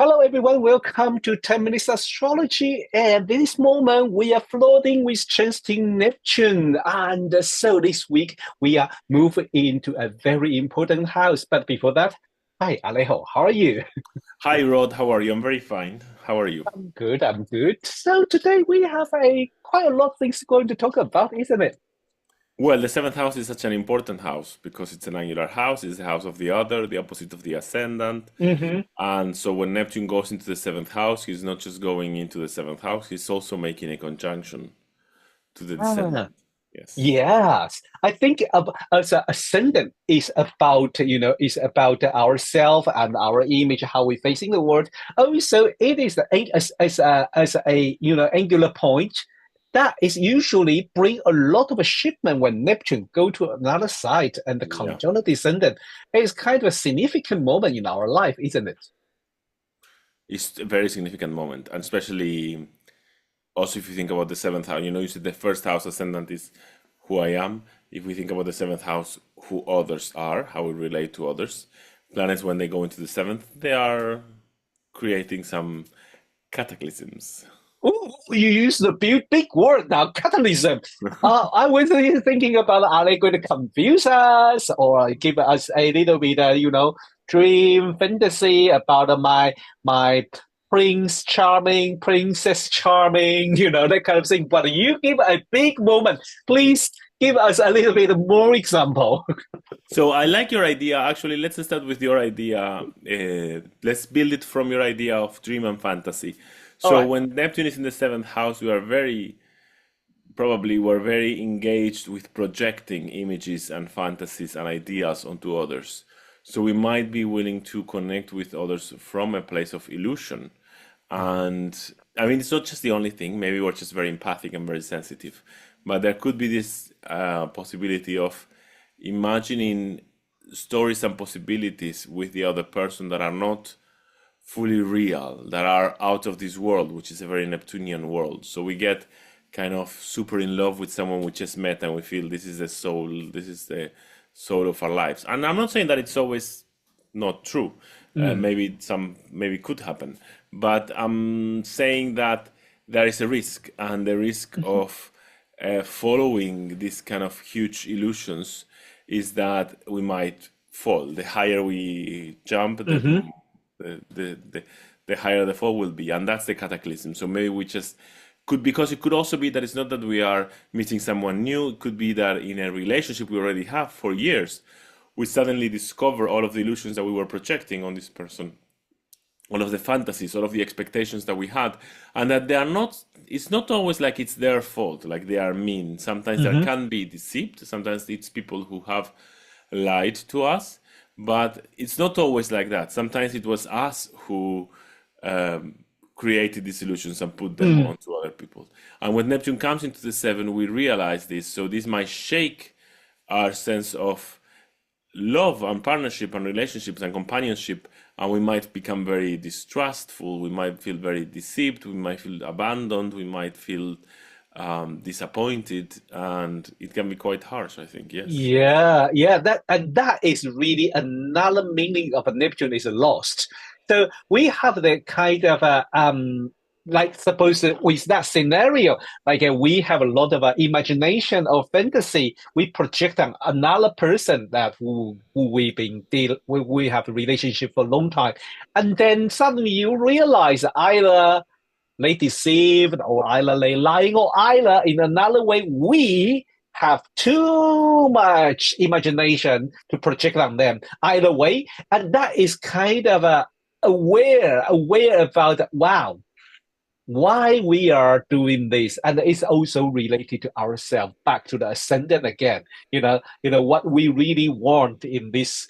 Hello, everyone. Welcome to 10 Minutes Astrology. And this moment, we are floating with Transit Neptune. And so this week, we are moving into a very important house. But before that, hi, Alejo. How are you? Hi Rod, how are you? I'm very fine. How are you? I'm good. I'm good. So today, we have a quite a lot of things going to talk about, isn't it? Well, the seventh house is such an important house because it's an angular house, it's the house of the other, the opposite of the ascendant. Mm-hmm. And so when Neptune goes into the seventh house, he's not just going into the seventh house, he's also making a conjunction to the Ah, descendant. Yes. yes, I think as a ascendant is about, is about ourself and our image, how we're facing the world. Also, it is as a angular point that is usually bring a lot of achievement when Neptune go to another side and the Yeah. conjunct descendant. It's kind of a significant moment in our life, isn't it? It's a very significant moment, and especially also if you think about the seventh house, you said the first house ascendant is who I am. If we think about the seventh house, who others are, how we relate to others, planets when they go into the seventh, they are creating some cataclysms. Ooh, you use the big word now, catalyst. I was thinking about are they going to confuse us or give us a little bit, dream fantasy about my prince charming, princess charming, that kind of thing. But you give a big moment. Please give us a little bit more example. So I like your idea. Actually, let's start with your idea. Let's build it from your idea of dream and fantasy. All So right. when Neptune is in the seventh house, we are very probably we're very engaged with projecting images and fantasies and ideas onto others. So we might be willing to connect with others from a place of illusion. And I mean, it's not just the only thing. Maybe we're just very empathic and very sensitive. But there could be this possibility of imagining stories and possibilities with the other person that are not fully real, that are out of this world, which is a very Neptunian world. So we get kind of super in love with someone we just met and we feel this is the soul, this is the soul of our lives. And I'm not saying that it's always not true. Mm. Maybe could happen, but I'm saying that there is a risk, and the risk of following these kind of huge illusions is that we might fall. The higher we jump, Mm-hmm. the, the, the, the higher the fall will be. And that's the cataclysm. So maybe we just could, because it could also be that it's not that we are meeting someone new. It could be that in a relationship we already have for years, we suddenly discover all of the illusions that we were projecting on this person, all of the fantasies, all of the expectations that we had, and that they are not, it's not always like it's their fault, like they are mean. Sometimes there Mm-hmm. can be deceit, sometimes it's people who have lied to us, but it's not always like that. Sometimes it was us who created these illusions and put them Mm. onto other people. And when Neptune comes into the seven, we realize this. So this might shake our sense of love and partnership and relationships and companionship, and we might become very distrustful, we might feel very deceived, we might feel abandoned, we might feel disappointed, and it can be quite harsh, I think. Yes. Yeah, yeah, that is really another meaning of a Neptune is lost. So we have the kind of like suppose that with that scenario, like we have a lot of imagination or fantasy. We project on another person that who we have a relationship for a long time, and then suddenly you realize either they deceived or either they lying or either in another way we have too much imagination to project on them either way, and that is kind of aware about wow why we are doing this, and it's also related to ourselves back to the ascendant again. What we really want in this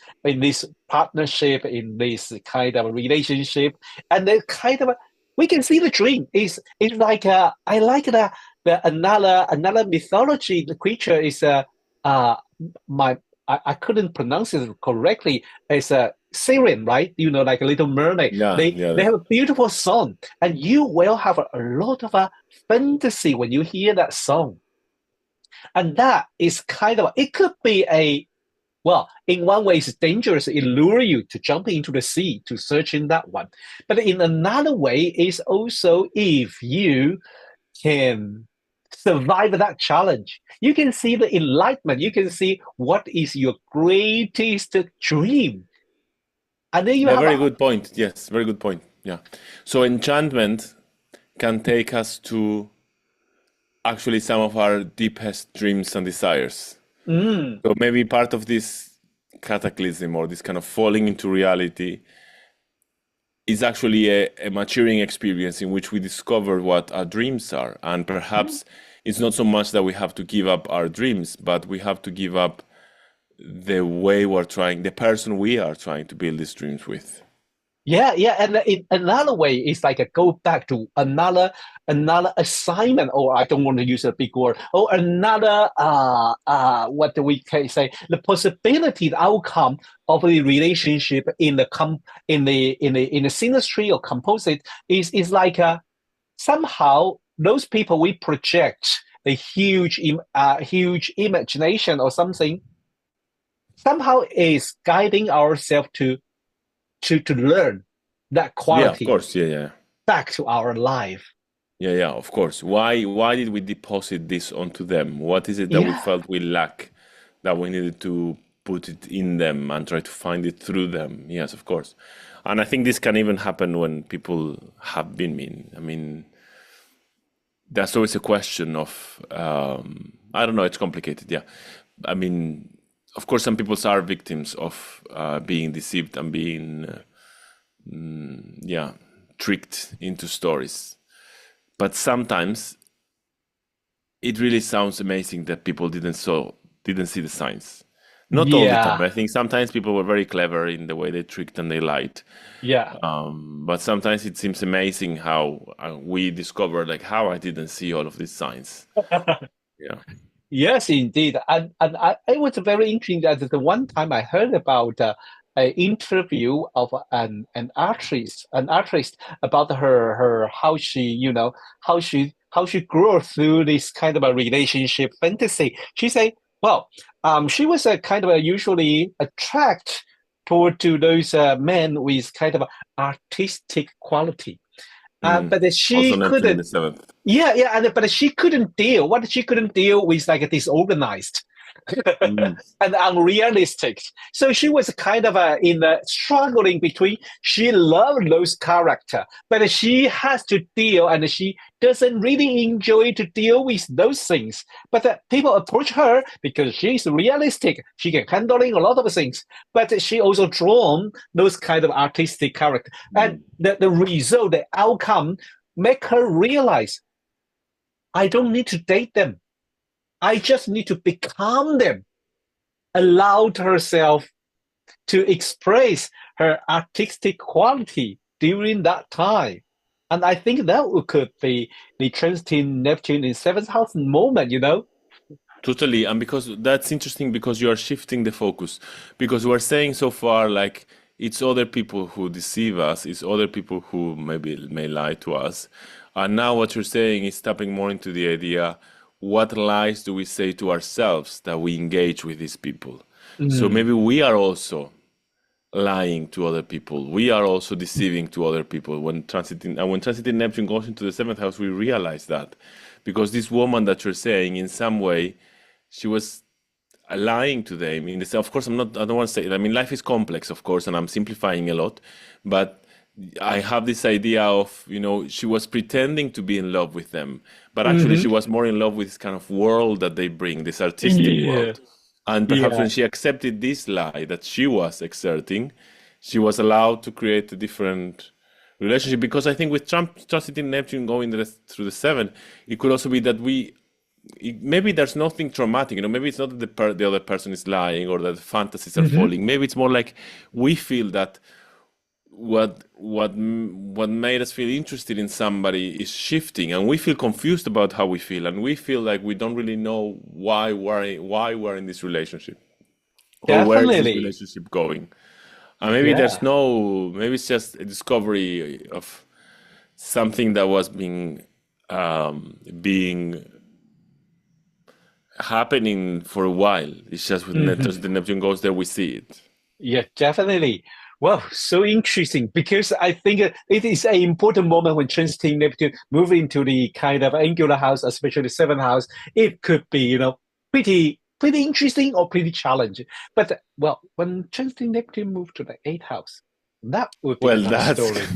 partnership, in this kind of relationship, and then kind of we can see the dream is like I like the another mythology. The creature is uh my I couldn't pronounce it correctly. It's a Syrian, right? Like a little mermaid. Yeah, They yeah. have a beautiful song, and you will have a lot of fantasy when you hear that song. And that is kind of it could be a Well, in one way, it's dangerous. It lures you to jump into the sea to search in that one. But in another way, is also if you can survive that challenge, you can see the enlightenment. You can see what is your greatest dream. And then you Yeah, have very a, good point. Yes, very good point. Yeah. So enchantment can take us to actually some of our deepest dreams and desires. mm, So maybe part of this cataclysm or this kind of falling into reality is actually a maturing experience in which we discover what our dreams are. And perhaps it's not so much that we have to give up our dreams, but we have to give up the way we're trying, the person we are trying to build these dreams with. yeah, yeah, and in another way, it's like a go back to another assignment, or I don't want to use a big word, or another what do we can say? The possibility, the outcome of the relationship in the in the synastry or composite is like somehow those people we project the huge imagination or something somehow is guiding ourselves to learn that Yeah, of quality course. Yeah, yeah. back to our life. Yeah, yeah, of course. Why did we deposit this onto them? What is it that we Yeah, felt we lack that we needed to put it in them and try to find it through them? Yes, of course. And I think this can even happen when people have been mean. I mean, that's always a question of I don't know, it's complicated. Yeah. I mean, of course, some people are victims of being deceived and being yeah, tricked into stories. But sometimes it really sounds amazing that people didn't see the signs. Not all the time. yeah, I think sometimes people were very clever in the way they tricked and they lied. yeah. But sometimes it seems amazing how we discovered like how I didn't see all of these signs. Yeah. Yes, indeed. And it was very interesting that the one time I heard about an interview of an artist about her how she how she grew through this kind of a relationship fantasy. She said, well, she was a kind of a usually attract toward to those men with kind of artistic quality. Mm. But Also she Neptune in couldn't the seventh. yeah, yeah, but she couldn't deal. What she couldn't deal with like disorganized Mm. and unrealistic. So she was kind of in the struggling between. She loved those character, but she has to deal, and she doesn't really enjoy to deal with those things. But people approach her because she's realistic. She can handling a lot of things, but she also drawn those kind of artistic character, and Mm. the result, the outcome, make her realize I don't need to date them. I just need to become them. Allowed herself to express her artistic quality during that time. And I think that could be the transit Neptune in seventh house moment, you know? Totally, and because that's interesting because you are shifting the focus. Because we're saying so far like it's other people who deceive us, it's other people who maybe may lie to us. And now what you're saying is tapping more into the idea, what lies do we say to ourselves that we engage with these people? So Mm. maybe we are also lying to other people. We are also deceiving to other people when transiting Neptune goes into the seventh house. We realize that because this woman that you're saying, in some way, she was lying to them. In this, of course, I'm not. I don't want to say it. I mean, life is complex, of course, and I'm simplifying a lot, but I have this idea of, she was pretending to be in love with them, but actually Hmm. she was more in love with this kind of world that they bring, this artistic Yeah, world. And perhaps yeah, when she accepted this lie that she was exerting, she was allowed to create a different relationship. Because I think with Trump transiting Neptune going through the seven, it could also be that maybe there's nothing traumatic. Maybe it's not that the other person is lying or that fantasies are hmm, falling. Maybe it's more like we feel that what made us feel interested in somebody is shifting, and we feel confused about how we feel, and we feel like we don't really know why we're in this relationship or where is this definitely. relationship going. And maybe Yeah. maybe it's just a discovery of something that was being happening for a while. It's just with Mhm. the Neptune goes there, we see it. Yeah, definitely. Well, so interesting because I think it is an important moment when transiting Neptune move into the kind of angular house, especially the seventh house. It could be, pretty interesting or pretty challenging. But well, when transiting Neptune move to the eighth house, that would be Well, another that's story.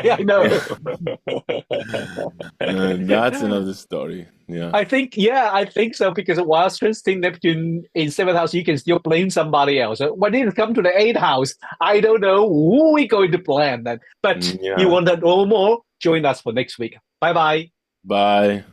Yeah, I know. that's another story. Yeah. I think so because while transiting Neptune in seventh house, you can still blame somebody else. When it comes to the eighth house, I don't know who we going to blame then. But you Yeah. want to know more? Join us for next week. Bye bye. Bye.